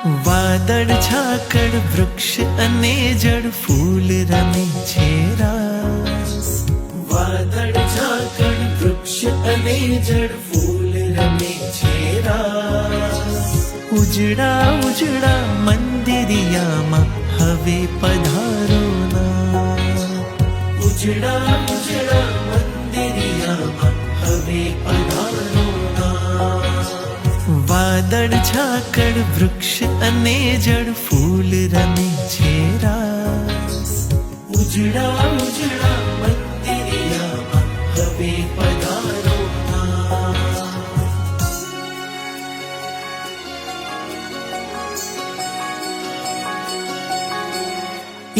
વાદળ ઝાકળ વૃક્ષ અને જળ ફૂલ રમે છે રાસ. વાદળ ઝાકળ વૃક્ષ અને જળ ફૂલ રમે છે રાસ. ઉજળા ઉજળા મંદિરિયામાં હવે પધારો ના. ઉજળા ઉજળા મંદિરિયામાં હવે પધારો ના. વાદળ ઝાકળ વૃક્ષ અને જળ ફૂલ રમે છે રાસ. ઉજળા ઉજળા મંદિરિયામાં હવે પધારો ના.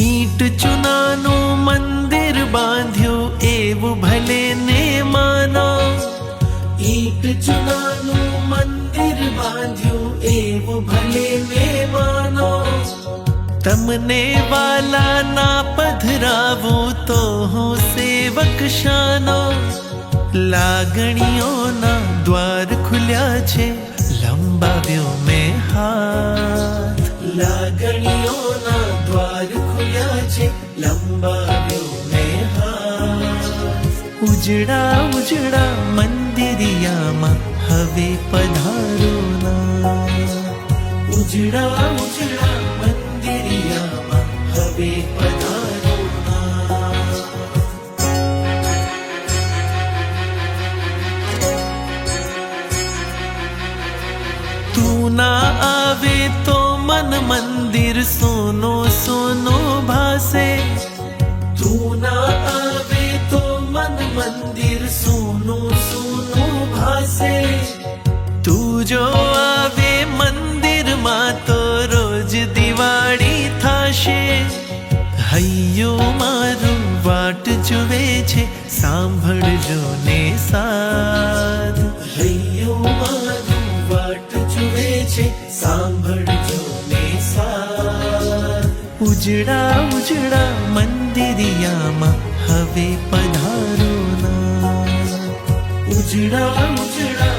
ઈંટ ચૂનાનું મંદિર બાંધ્યું એવું ભલે ને માનો. ઈંટ ચૂનાનું મંદિર બાંધ્યું એવું ભલે ને માનો. તમને વાલા ના પધરાવું તો હું સેવક શાનો. લાગણીઓના દ્વાર ખુલ્યા છે લંબાવ્યો મેં હાથ. લાગણીઓના દ્વાર ખુલ્યા છે લંબાવ્યો મેં હાથ. ઉજળા ઉજળા મંદિરિયામાં હવે પધારો ના. ઉજળા ઉજળા મંદિરિયામાં હવે પધારો ના. તું ના આવે તો મન મંદિર સોનો સોનો ભાસે. તું ના આવે તો મન મંદિર સોનો સોનો ભાસે. તું જો આવે મંદિરમાં તો રોજ દિવાળી થાશે. હૈયું મારું વાટ જુએ છે સાંભળજો ને સાધ. હૈયું મારું વાટ જુએ છે સાંભળજો ને સાધ. ઉજળા ઉજળા મંદિરિયામાં હવે પધારો ના. ઉજળા ઉજળા